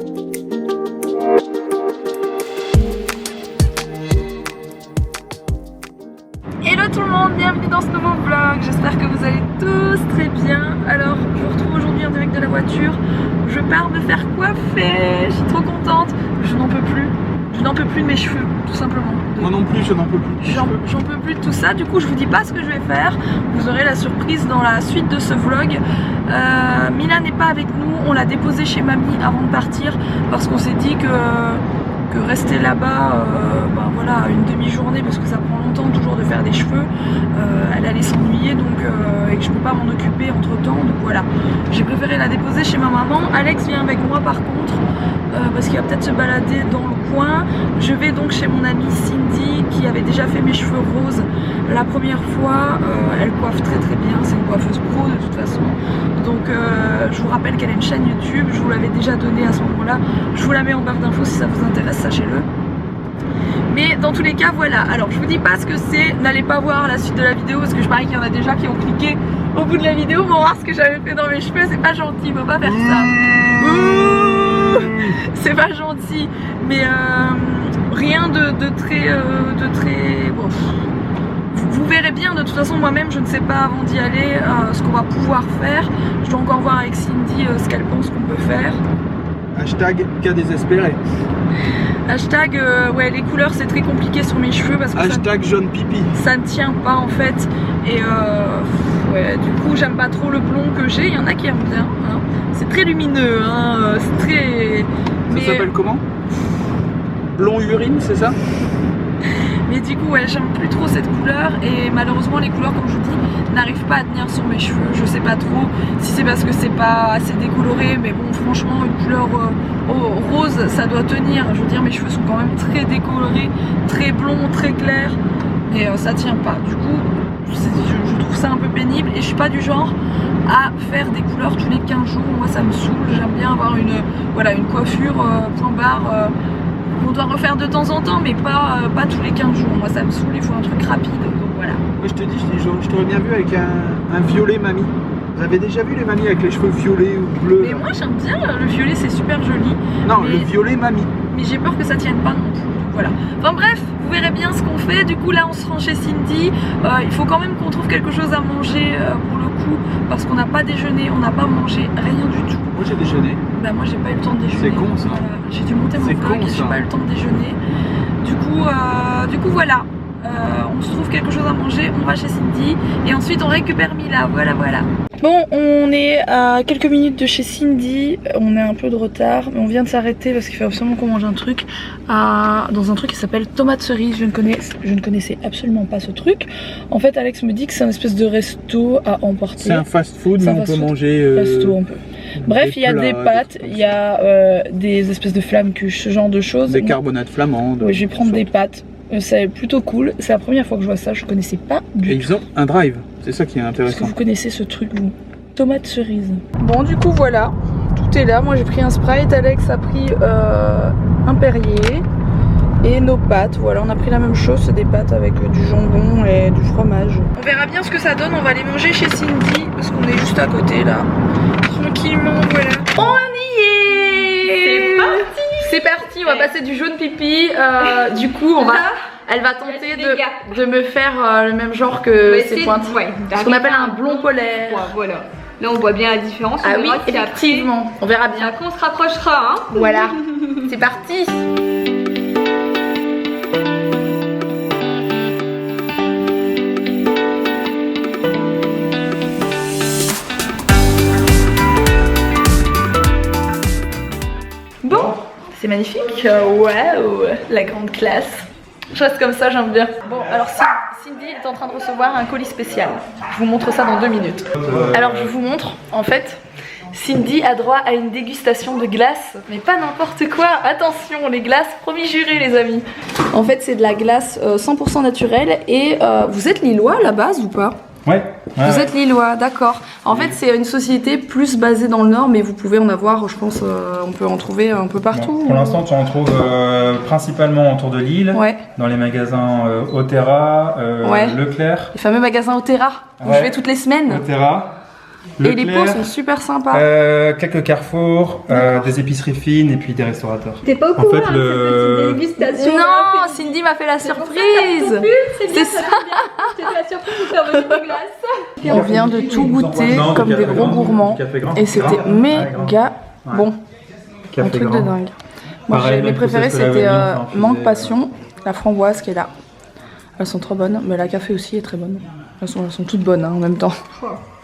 Hello tout le monde, bienvenue dans ce nouveau vlog, j'espère que vous allez tous très bien. Alors je vous retrouve aujourd'hui en direct de la voiture, je pars me faire coiffer, je suis trop contente, je n'en peux plus de mes cheveux tout simplement. Moi non plus, je n'en peux plus. J'en peux plus de tout ça, du coup je vous dis pas ce que je vais faire, vous aurez la surprise dans la suite de ce vlog. Mila n'est pas avec nous, on l'a déposée chez mamie avant de partir parce qu'on s'est dit que rester là-bas, voilà, une demi-journée parce que ça prend longtemps toujours de faire des cheveux, elle allait s'ennuyer donc et que je peux pas m'en occuper entre temps, donc voilà, j'ai préféré la déposer chez ma maman. Alex vient avec moi par contre parce qu'il va peut-être se balader dans le coin. Je vais donc chez mon amie Cindy qui avait déjà fait mes cheveux roses la première fois, elle coiffe très bien, c'est une coiffeuse pro de toute façon, donc je vous rappelle qu'elle a une chaîne YouTube, je vous l'avais déjà donné à ce moment-là, je vous la mets en barre d'infos si ça vous intéresse, sachez-le. Mais dans tous les cas voilà, alors je vous dis pas ce que c'est, n'allez pas voir la suite de la vidéo parce que je parie qu'il y en a déjà qui ont cliqué au bout de la vidéo pour voir ce que j'avais fait dans mes cheveux, c'est pas gentil, faut pas faire ça. C'est pas gentil, mais rien de très bon. Vous verrez bien, de toute façon moi-même je ne sais pas avant d'y aller ce qu'on va pouvoir faire. Je dois encore voir avec Cindy ce qu'elle pense qu'on peut faire. Hashtag cas désespéré. Hashtag ouais, les couleurs c'est très compliqué sur mes cheveux parce que hashtag jaune pipi. Ça ne tient pas en fait. Et ouais, du coup j'aime pas trop le blond que j'ai, il y en a qui aiment bien hein. C'est très lumineux hein. C'est très... Ça s'appelle comment? Blond urine, c'est ça? Mais du coup ouais, j'aime plus trop cette couleur et malheureusement les couleurs comme je vous dis n'arrivent pas à tenir sur mes cheveux. Je sais pas trop si c'est parce que c'est pas assez décoloré, mais bon franchement une couleur rose ça doit tenir. Je veux dire mes cheveux sont quand même très décolorés, très blonds, très clairs, mais ça tient pas. Du coup je trouve ça un peu pénible et je suis pas du genre à faire des couleurs tous les 15 jours. Moi ça me saoule, j'aime bien avoir une coiffure point barre on doit refaire de temps en temps mais pas tous les 15 jours. Moi ça me saoule, il faut un truc rapide, donc voilà. Moi je te dis, je t'aurais bien vu avec un violet mamie. Vous avez déjà vu les mamies avec les cheveux violets ou bleus? Mais moi j'aime bien le violet, c'est super joli. Non, mais... le violet mamie. Mais j'ai peur que ça tienne pas non plus, donc voilà. Enfin bref, vous verrez bien ce qu'on fait. Du coup là on se rend chez Cindy. Il faut quand même qu'on trouve quelque chose à manger pour le coup, parce qu'on n'a pas déjeuné, on n'a pas mangé rien du tout. Moi j'ai déjeuné. Bah moi j'ai pas eu le temps de déjeuner. C'est con ça. Voilà. J'ai dû monter mon vlog et j'ai pas eu le temps de déjeuner. Du coup voilà. On se trouve quelque chose à manger, on va chez Cindy et ensuite on récupère Mila, voilà. Bon, on est à quelques minutes de chez Cindy, on est un peu de retard mais on vient de s'arrêter parce qu'il faut absolument qu'on mange un truc dans un truc qui s'appelle tomate cerise. Je ne connaissais absolument pas ce truc. En fait Alex me dit que c'est un espèce de resto à emporter. C'est un fast food mais on peut manger resto un peu. Bref, il y a des pâtes, il y a des espèces de flammes-cuches, ce genre de choses. Des carbonates flamandes. Oui, je vais prendre des pâtes. C'est plutôt cool, c'est la première fois que je vois ça, je connaissais pas du tout. Et ils ont un drive, c'est ça qui est intéressant. Est-ce que vous connaissez ce truc vous? Tomate cerise. Bon du coup voilà, tout est là, moi j'ai pris un Sprite, Alex a pris un Perrier et nos pâtes, voilà on a pris la même chose, c'est des pâtes avec du jambon et du fromage. On verra bien ce que ça donne, on va aller manger chez Cindy parce qu'on est juste à côté là. Tranquillement, voilà. On y est! C'est parti, on va passer du jaune pipi. Du coup, elle va tenter de me faire le même genre que ses pointes. Ouais, ce qu'on appelle un blond polaire. Voilà. Là, on voit bien la différence. Ah oui, effectivement. On verra bien. Quand on se rapprochera. Hein. Voilà. C'est parti. Bon. C'est magnifique, waouh, la grande classe. Je reste comme ça, j'aime bien. Bon, alors Cindy est en train de recevoir un colis spécial. Je vous montre ça dans 2 minutes. Alors je vous montre, en fait, Cindy a droit à une dégustation de glace, mais pas n'importe quoi. Attention, les glaces, promis juré les amis. En fait, c'est de la glace 100% naturelle et vous êtes lillois à la base ou pas? Ouais. Vous êtes lillois, d'accord. En fait, c'est une société plus basée dans le Nord, mais vous pouvez en avoir, je pense, on peut en trouver un peu partout. Bon, pour l'instant, tu en trouves principalement autour de Lille, dans les magasins Otera, Leclerc. Les fameux magasins Otera, où je vais toutes les semaines. Otera. Et les pots sont super sympas. Quelques carrefours, des épiceries fines et puis des restaurateurs. T'es pas au courant, cette petite dégustation. Non, Cindy m'a fait la surprise. C'est ça. Je te fais la surprise de faire venir des glaces. On vient de tout goûter comme des gros gourmands. Et c'était méga bon. Un truc de dingue. Moi, mes préférés, c'était Mangue Passion, la framboise qui est là. Elles sont trop bonnes, mais la café aussi est très bonne. Elles sont toutes bonnes en même temps.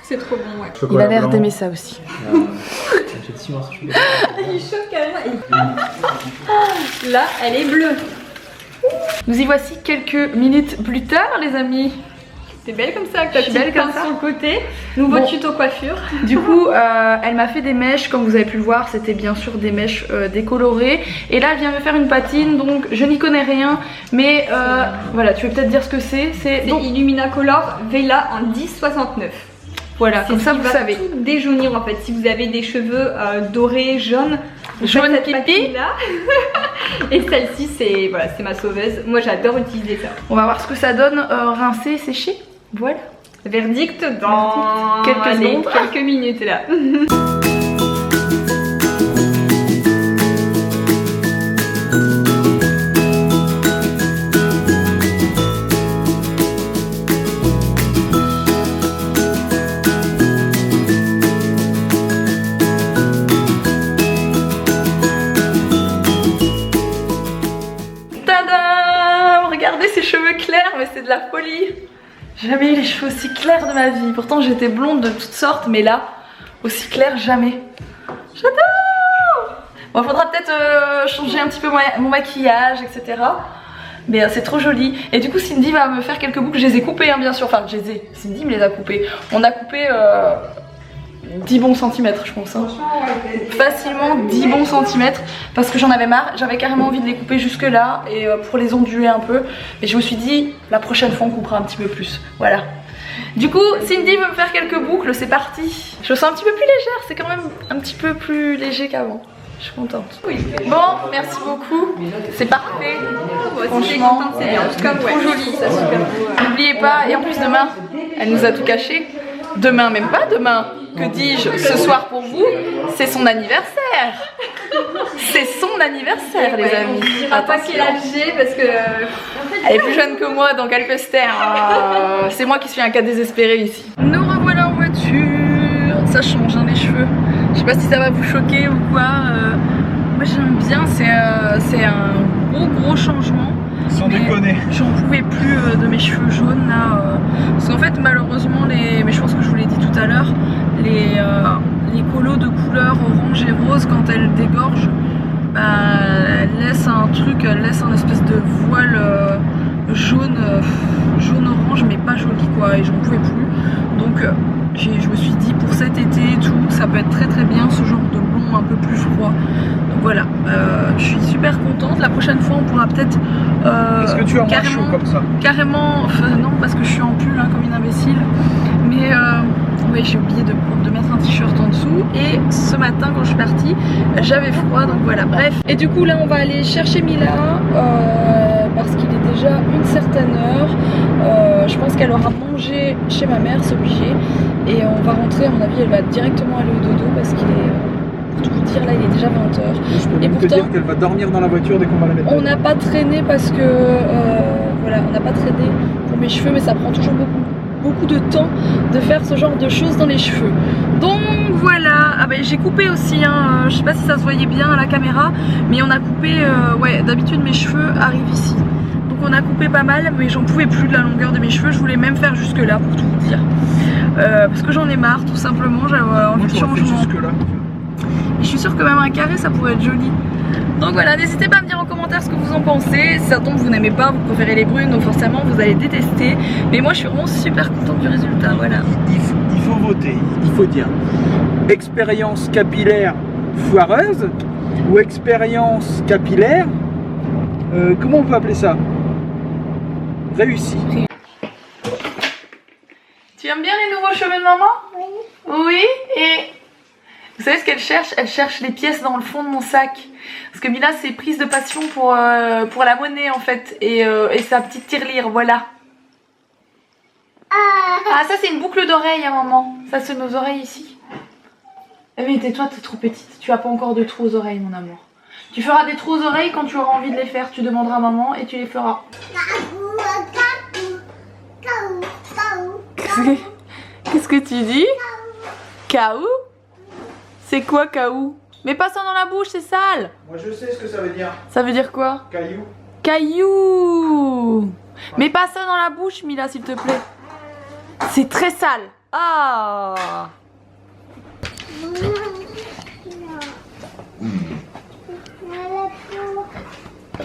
C'est trop bon, ouais. Il a l'air d'aimer ça aussi. Il chauffe carrément. Là, elle est bleue. Nous y voici quelques minutes plus tard, les amis. T'es belle comme ça, avec ta petite pince sur le côté. Nouveau tuto coiffure. Du coup, elle m'a fait des mèches, comme vous avez pu le voir, c'était bien sûr des mèches décolorées. Et là, elle vient me faire une patine, donc je n'y connais rien. Mais voilà, tu veux peut-être dire ce que c'est. C'est Illumina Color Vela en 1069. Voilà, comme ça vous savez. Tout déjaunir en fait. Si vous avez des cheveux dorés, jaunes, jaune pipi là. Et celle-ci, c'est voilà, c'est ma sauveuse. Moi, j'adore utiliser ça. On va voir ce que ça donne rincé, séché. Voilà. Verdict dans quelques minutes là. Tadam! Regardez ces cheveux clairs, mais c'est de la folie. J'ai jamais eu les cheveux aussi clairs de ma vie. Pourtant j'étais blonde de toutes sortes, mais là, aussi clair jamais. J'adore! Bon, faudra peut-être changer un petit peu mon maquillage, etc. Mais c'est trop joli. Et du coup Cindy va me faire quelques boucles. Je les ai coupées, hein, bien sûr. Enfin, Cindy me les a coupées. On a coupé 10 bons centimètres, je pense. Hein. Facilement 10 bons centimètres. Parce que j'en avais marre. J'avais carrément envie de les couper jusque là. Et pour les onduler un peu. Et je me suis dit, la prochaine fois on coupera un petit peu plus. Voilà. Du coup, Cindy veut me faire quelques boucles. C'est parti. Je me sens un petit peu plus légère. C'est quand même un petit peu plus léger qu'avant. Je suis contente. Oui. Bon, merci beaucoup. C'est parfait. Franchement, c'est bien. En tout cas, trop joli. Ça, super beau. N'oubliez pas, et en plus demain, elle nous a tout caché. Demain, même pas demain. Que dis-je? Ce soir pour vous, c'est son anniversaire. C'est son anniversaire, les amis. Je dirai pas quel âge j'ai parce que elle est plus jeune que moi, donc elle peut se taire. C'est moi qui suis un cas désespéré ici. Nous revoilà en voiture. Ça change hein, les cheveux. Je sais pas si ça va vous choquer ou quoi. Moi j'aime bien, c'est un gros changement. Sans déconner. J'en pouvais plus de mes cheveux jaunes là. Parce qu'en fait malheureusement, mais je pense que je vous l'ai dit tout à l'heure, les colos de couleur orange et rose quand elles dégorgent, bah, elles laissent un truc, elles laissent un espèce de voile jaune orange mais pas joli quoi, et j'en pouvais plus. Donc je me suis dit pour cet été et tout, ça peut être très bien ce genre de blond un peu plus froid. Donc voilà, je suis super contente. La prochaine fois on pourra peut-être est-ce que tu as moins chaud comme ça? Carrément, enfin non parce que je suis en pull hein, comme une imbécile. Mais oui, j'ai oublié de mettre un t-shirt en dessous. Et ce matin quand je suis partie, j'avais froid, donc voilà, bref. Et du coup là on va aller chercher Mila parce qu'il est déjà une certaine heure. Je pense qu'elle aura mangé chez ma mère, c'est obligé. Et on va rentrer, à mon avis elle va directement aller au dodo parce qu'il est, pour tout vous dire, là il est déjà 20h. Je peux même te dire qu'elle va dormir dans la voiture dès qu'on va la mettre. On n'a pas traîné parce que voilà, on n'a pas traîné pour mes cheveux, mais ça prend toujours beaucoup de temps de faire ce genre de choses dans les cheveux. Donc voilà, ah ben j'ai coupé aussi, hein, je sais pas si ça se voyait bien à la caméra, mais on a coupé, ouais, d'habitude mes cheveux arrivent ici. Donc on a coupé pas mal, mais j'en pouvais plus de la longueur de mes cheveux, je voulais même faire jusque là pour tout vous dire. Parce que j'en ai marre tout simplement, j'avais envie de changement. Je suis sûre que même un carré ça pourrait être joli. Donc voilà, n'hésitez pas à me dire en commentaire ce que vous en pensez. Si ça tombe vous n'aimez pas, vous préférez les brunes, donc forcément vous allez détester. Mais moi je suis vraiment super contente du résultat, voilà. Il faut voter, il faut dire expérience capillaire foireuse ou expérience capillaire, comment on peut appeler ça? Réussie. Tu aimes bien les nouveaux cheveux de maman? Oui. Et vous savez ce qu'elle cherche? Elle cherche les pièces dans le fond de mon sac. Parce que Mila c'est prise de passion pour la monnaie en fait. Et sa petite tirelire, voilà. Ah, ça c'est une boucle d'oreille à maman. Ça c'est nos oreilles ici. Mais tais-toi, t'es trop petite. Tu as pas encore de trous aux oreilles, mon amour. Tu feras des trous aux oreilles quand tu auras envie de les faire. Tu demanderas à maman et tu les feras. Qu'est-ce que tu dis? Kaou? C'est quoi kaou? Mais pas ça dans la bouche, c'est sale. Moi je sais ce que ça veut dire. Ça veut dire quoi? Caillou. Caillou. Mais pas ça dans la bouche, Mila, s'il te plaît. C'est très sale. Ah.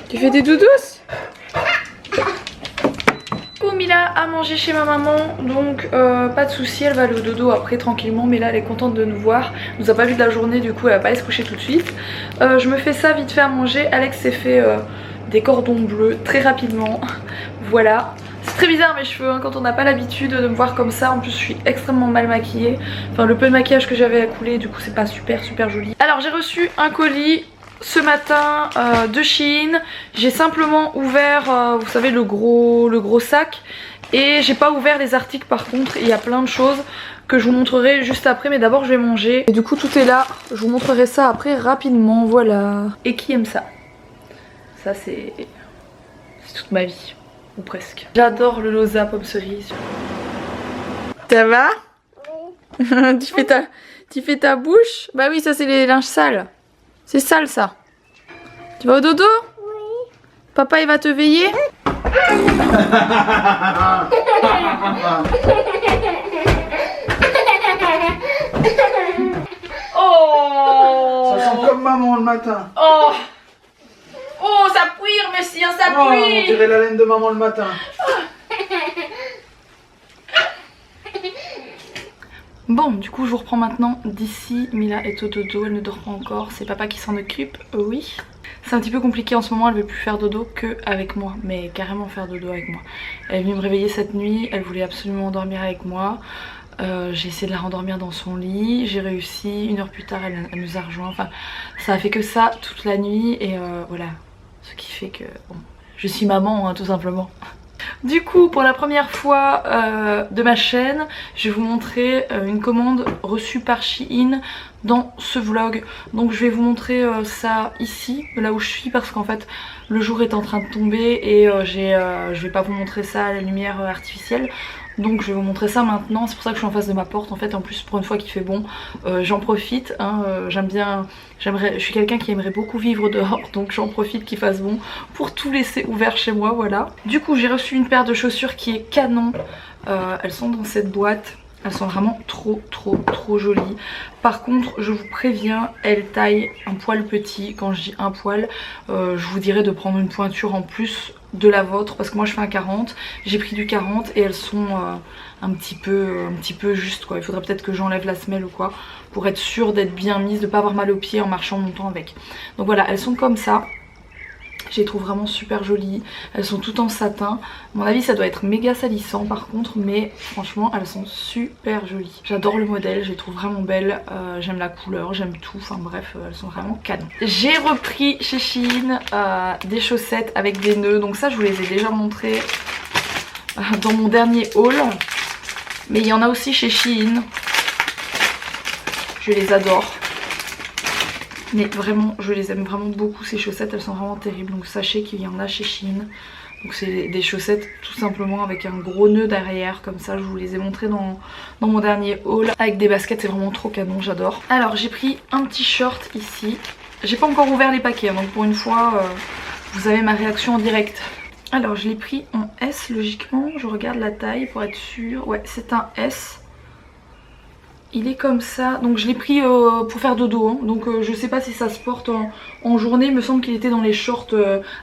Tu fais des doudous? Mila a mangé chez ma maman, donc pas de souci, elle va aller au dodo après tranquillement, mais là elle est contente de nous voir. Elle nous a pas vu de la journée, du coup elle va pas aller se coucher tout de suite. Je me fais ça vite fait à manger. Alex s'est fait des cordons bleus très rapidement. Voilà. C'est très bizarre mes cheveux hein, quand on n'a pas l'habitude de me voir comme ça. En plus je suis extrêmement mal maquillée. Enfin le peu de maquillage que j'avais à couler, du coup c'est pas super joli. Alors j'ai reçu un colis ce matin de Shein. J'ai simplement ouvert vous savez le gros sac. Et j'ai pas ouvert les articles par contre. Il y a plein de choses que je vous montrerai juste après. Mais d'abord je vais manger. Et du coup tout est là. Je vous montrerai ça après rapidement. Voilà. Et qui aime ça? Ça c'est toute ma vie. Ou presque. J'adore le Loza pomme cerise. Ça va? Oui. tu fais ta bouche? Bah oui, ça c'est les linges sales. C'est sale ça. Tu vas au dodo? Oui. Papa il va te veiller? Oh. Ça sent comme maman le matin. Oh. Oh, ça puire, monsieur, ça puire. Oh, on dirait la laine de maman le matin. Bon, du coup, je vous reprends maintenant d'ici. Mila est au dodo, elle ne dort pas encore. C'est papa qui s'en occupe, oui. C'est un petit peu compliqué en ce moment, elle veut plus faire dodo qu'avec moi. Mais carrément faire dodo avec moi. Elle est venue me réveiller cette nuit, elle voulait absolument dormir avec moi. J'ai essayé de la rendormir dans son lit, j'ai réussi. 1 heure plus tard, elle nous a rejoint. Enfin, ça a fait que ça toute la nuit et voilà. Ce qui fait que bon, je suis maman hein, tout simplement. Du coup pour la première fois de ma chaîne, je vais vous montrer une commande reçue par Shein dans ce vlog. Donc je vais vous montrer ça ici, là où je suis, parce qu'en fait le jour est en train de tomber et je vais pas vous montrer ça à la lumière artificielle. Donc je vais vous montrer ça maintenant, c'est pour ça que je suis en face de ma porte en fait. En plus pour une fois qu'il fait bon, j'en profite hein, je suis quelqu'un qui aimerait beaucoup vivre dehors, donc j'en profite qu'il fasse bon pour tout laisser ouvert chez moi, voilà. Du coup j'ai reçu une paire de chaussures qui est canon, elles sont dans cette boîte. Elles sont vraiment trop jolies. Par contre je vous préviens, elles taillent un poil petit. Quand je dis un poil, je vous dirais de prendre une pointure en plus de la vôtre, parce que moi je fais un 40, j'ai pris du 40 et elles sont un petit peu juste quoi. Il faudrait peut-être que j'enlève la semelle ou quoi pour être sûre d'être bien mise, de pas avoir mal aux pieds en marchant longtemps avec. Donc voilà, elles sont comme ça. Je les trouve vraiment super jolies. Elles sont toutes en satin. À mon avis ça doit être méga salissant par contre, mais franchement elles sont super jolies. J'adore le modèle, je les trouve vraiment belles. J'aime la couleur, j'aime tout. Enfin bref, elles sont vraiment canon. J'ai repris chez Shein des chaussettes avec des nœuds. Donc ça je vous les ai déjà montrées dans mon dernier haul. Mais il y en a aussi chez Shein. Je les adore. Mais vraiment, je les aime vraiment beaucoup ces chaussettes, elles sont vraiment terribles. Donc sachez qu'il y en a chez Shein. Donc c'est des chaussettes tout simplement avec un gros nœud derrière. Comme ça, je vous les ai montrées dans mon dernier haul. Avec des baskets, c'est vraiment trop canon, j'adore. Alors j'ai pris un petit short ici. J'ai pas encore ouvert les paquets, donc pour une fois, vous avez ma réaction en direct. Alors je l'ai pris en S logiquement. Je regarde la taille pour être sûre. Ouais, c'est un S. Il est comme ça, donc je l'ai pris pour faire dodo hein. Donc je sais pas si ça se porte en journée. Il me semble qu'il était dans les shorts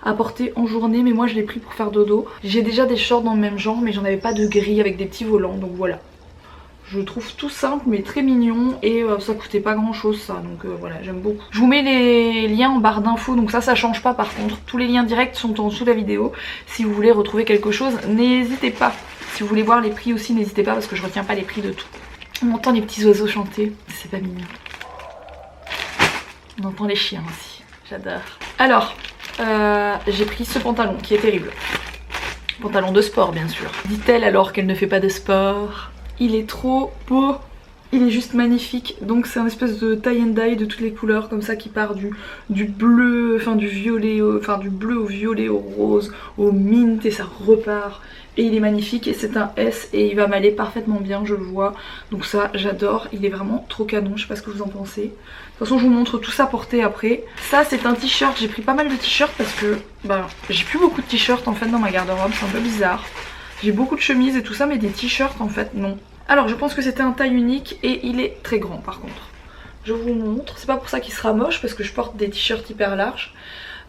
à porter en journée, mais moi je l'ai pris pour faire dodo. J'ai déjà des shorts dans le même genre, mais j'en avais pas de gris avec des petits volants, donc voilà. Je trouve tout simple mais très mignon et ça coûtait pas grand chose ça, donc voilà, j'aime beaucoup. Je vous mets les liens en barre d'infos, donc ça change pas par contre. Tous les liens directs sont en dessous de la vidéo. Si vous voulez retrouver quelque chose, n'hésitez pas. Si vous voulez voir les prix aussi, n'hésitez pas parce que je retiens pas les prix de tout. On entend les petits oiseaux chanter, c'est pas mignon. On entend les chiens aussi, j'adore. Alors, j'ai pris ce pantalon qui est terrible. Pantalon de sport bien sûr. Dit-elle alors qu'elle ne fait pas de sport. Il est trop beau. Il est juste magnifique. Donc c'est un espèce de tie and dye de toutes les couleurs comme ça qui part du bleu, enfin du violet, enfin du bleu au violet, au rose, au mint et ça repart. Et il est magnifique et c'est un S et il va m'aller parfaitement bien, je le vois. Donc ça j'adore, il est vraiment trop canon, je sais pas ce que vous en pensez. De toute façon je vous montre tout ça porté après. Ça c'est un t-shirt, j'ai pris pas mal de t-shirts parce que bah, j'ai plus beaucoup de t-shirts en fait dans ma garde-robe, c'est un peu bizarre. J'ai beaucoup de chemises et tout ça mais des t-shirts en fait non. Alors je pense que c'était un taille unique et il est très grand par contre. Je vous montre, c'est pas pour ça qu'il sera moche parce que je porte des t-shirts hyper larges.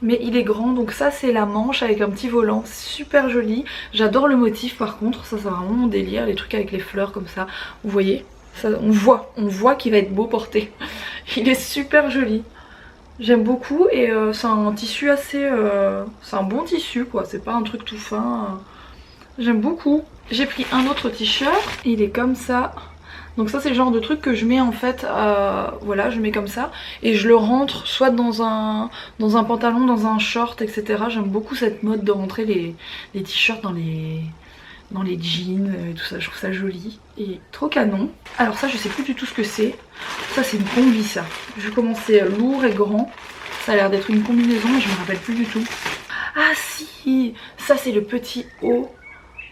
Mais il est grand, donc ça c'est la manche avec un petit volant, super joli. J'adore le motif par contre, ça c'est vraiment mon délire, les trucs avec les fleurs comme ça. Vous voyez, ça, on voit qu'il va être beau porté. Il est super joli. J'aime beaucoup et c'est un tissu assez... c'est un bon tissu quoi, c'est pas un truc tout fin. J'aime beaucoup. J'ai pris un autre t-shirt, il est comme ça. Donc ça c'est le genre de truc que je mets en fait, voilà je mets comme ça et je le rentre soit dans un pantalon, dans un short etc. J'aime beaucoup cette mode de rentrer les t-shirts dans les jeans et tout ça, je trouve ça joli et trop canon. Alors ça je sais plus du tout ce que c'est, ça c'est une combi ça. Je vais commencer lourd et grand, ça a l'air d'être une combinaison mais je me rappelle plus du tout. Ah si, ça c'est le petit haut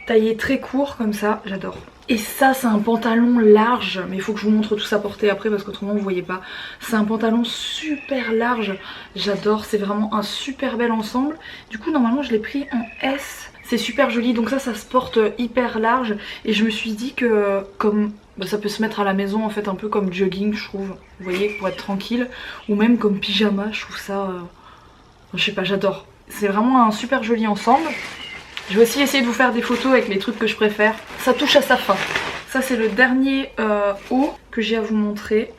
taillé très court comme ça, j'adore. Et ça c'est un pantalon large, mais il faut que je vous montre tout ça porté après parce qu'autrement vous voyez pas. C'est un pantalon super large, j'adore, c'est vraiment un super bel ensemble. Du coup normalement je l'ai pris en S, c'est super joli, donc ça se porte hyper large. Et je me suis dit que comme bah, ça peut se mettre à la maison en fait un peu comme jogging je trouve, vous voyez, pour être tranquille. Ou même comme pyjama, je trouve ça, je sais pas, j'adore. C'est vraiment un super joli ensemble. Je vais aussi essayer de vous faire des photos avec les trucs que je préfère. Ça touche à sa fin. Ça c'est le dernier haut que j'ai à vous montrer.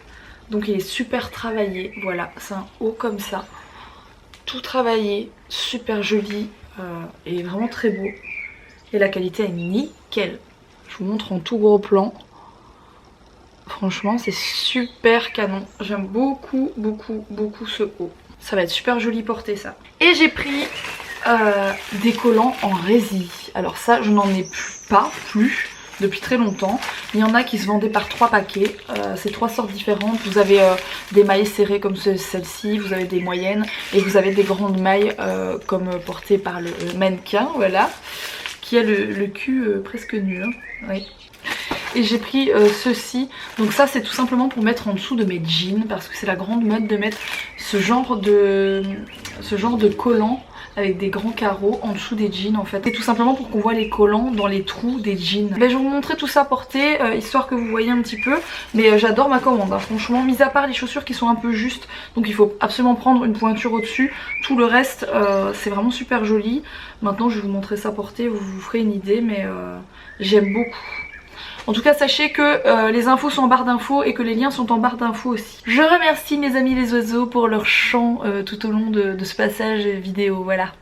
Donc il est super travaillé. Voilà, c'est un haut comme ça. Tout travaillé, super joli et vraiment très beau. Et la qualité est nickel. Je vous montre en tout gros plan. Franchement c'est super canon. J'aime beaucoup beaucoup beaucoup ce haut. Ça va être super joli porté ça. Et j'ai pris... des collants en résille. Alors ça je n'en ai plus depuis très longtemps. Il y en a qui se vendaient par 3 paquets. C'est 3 sortes différentes. Vous avez des mailles serrées comme celle-ci, vous avez des moyennes et vous avez des grandes mailles comme portées par le mannequin, voilà, qui a le cul presque nu, hein. Oui. Et j'ai pris ceci, donc ça c'est tout simplement pour mettre en dessous de mes jeans parce que c'est la grande mode de mettre ce genre de collant avec des grands carreaux en dessous des jeans en fait. C'est tout simplement pour qu'on voit les collants dans les trous des jeans. Ben, je vais vous montrer tout ça porté histoire que vous voyez un petit peu. Mais j'adore ma commande hein. Franchement, mis à part les chaussures qui sont un peu justes, donc il faut absolument prendre une pointure au dessus. Tout le reste c'est vraiment super joli. Maintenant je vais vous montrer ça porté, vous vous ferez une idée, mais j'aime beaucoup. En tout cas sachez que les infos sont en barre d'infos et que les liens sont en barre d'infos aussi. Je remercie mes amis les oiseaux pour leur chant tout au long de ce passage vidéo, voilà.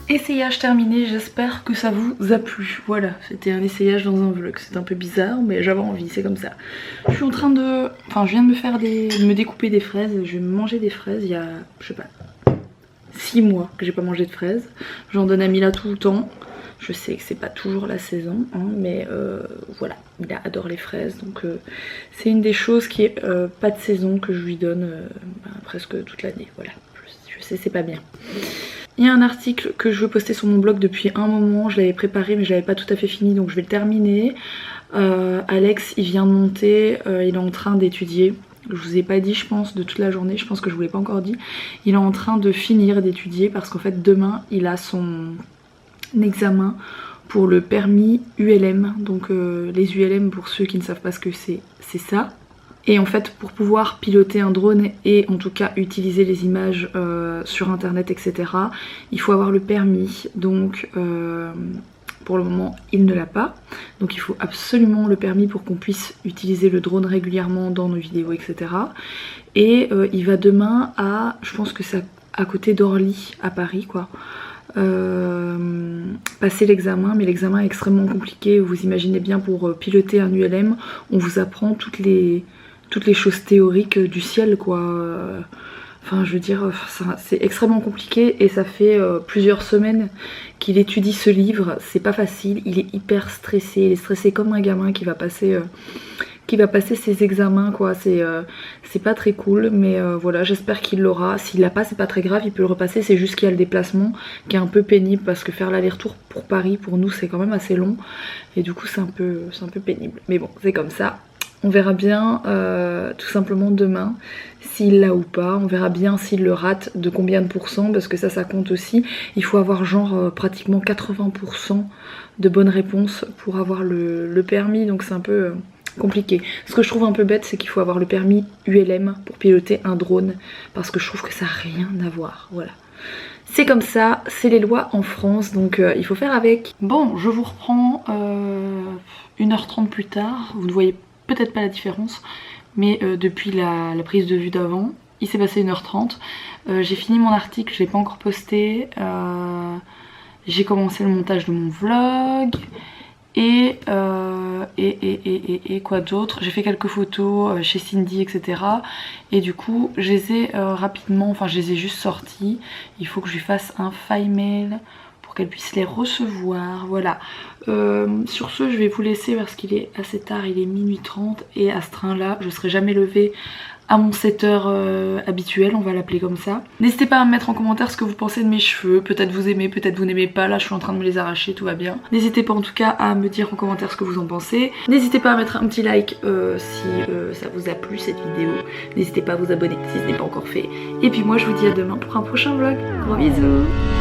Essayage terminé, j'espère que ça vous a plu. Voilà, c'était un essayage dans un vlog, c'est un peu bizarre mais j'avais envie, c'est comme ça. Je suis en train de... Enfin je viens de me découper des fraises, je vais manger des fraises il y a, je sais pas, 6 mois que j'ai pas mangé de fraises. J'en donne à Mila tout le temps. Je sais que c'est pas toujours la saison, hein, mais voilà, Mila adore les fraises. Donc c'est une des choses qui est pas de saison que je lui donne presque toute l'année, voilà. Je c'est pas bien. Il y a un article que je veux poster sur mon blog depuis un moment, je l'avais préparé mais je l'avais pas tout à fait fini donc je vais le terminer. Alex il vient de monter, il est en train d'étudier. Je vous ai pas dit je pense de toute la journée, je pense que je vous l'ai pas encore dit. Il est en train de finir d'étudier parce qu'en fait demain il a son examen pour le permis ULM. Donc les ULM pour ceux qui ne savent pas ce que c'est ça. Et en fait pour pouvoir piloter un drone et en tout cas utiliser les images sur internet etc. il faut avoir le permis. Donc pour le moment il ne l'a pas. Donc il faut absolument le permis pour qu'on puisse utiliser le drone régulièrement dans nos vidéos etc. Et il va demain à, je pense que c'est à côté d'Orly à Paris quoi. Passer l'examen, mais l'examen est extrêmement compliqué. Vous imaginez bien pour piloter un ULM on vous apprend toutes les choses théoriques du ciel quoi. Enfin je veux dire c'est extrêmement compliqué et ça fait plusieurs semaines qu'il étudie ce livre, c'est pas facile, il est hyper stressé, il est stressé comme un gamin qui va passer ses examens quoi, c'est pas très cool mais voilà j'espère qu'il l'aura, s'il l'a pas c'est pas très grave, il peut le repasser, c'est juste qu'il y a le déplacement qui est un peu pénible parce que faire l'aller-retour pour Paris pour nous c'est quand même assez long et du coup c'est un peu pénible mais bon c'est comme ça. On verra bien tout simplement demain s'il l'a ou pas, on verra bien s'il le rate de combien de pourcents parce que ça compte aussi. Il faut avoir genre pratiquement 80% de bonnes réponses pour avoir le permis donc c'est un peu compliqué. Ce que je trouve un peu bête c'est qu'il faut avoir le permis ULM pour piloter un drone parce que je trouve que ça n'a rien à voir, voilà. C'est comme ça, c'est les lois en France donc il faut faire avec. Bon je vous reprends 1h30 plus tard, vous ne voyez peut-être pas la différence mais depuis la prise de vue d'avant il s'est passé 1h30. J'ai fini mon article, je l'ai pas encore posté, j'ai commencé le montage de mon vlog et quoi d'autre, j'ai fait quelques photos chez Cindy etc et du coup je les ai rapidement, enfin je les ai juste sorties, il faut que je lui fasse un file mail qu'elle puisse les recevoir, voilà. Sur ce je vais vous laisser parce qu'il est assez tard, il est minuit 30 et à ce train là je serai jamais levée à mon 7h habituel, on va l'appeler comme ça. N'hésitez pas à me mettre en commentaire ce que vous pensez de mes cheveux, peut-être vous aimez, peut-être vous n'aimez pas, là je suis en train de me les arracher, tout va bien. N'hésitez pas en tout cas à me dire en commentaire ce que vous en pensez. N'hésitez pas à mettre un petit like si ça vous a plu cette vidéo. N'hésitez pas à vous abonner si ce n'est pas encore fait. Et puis moi je vous dis à demain pour un prochain vlog. Gros bisous.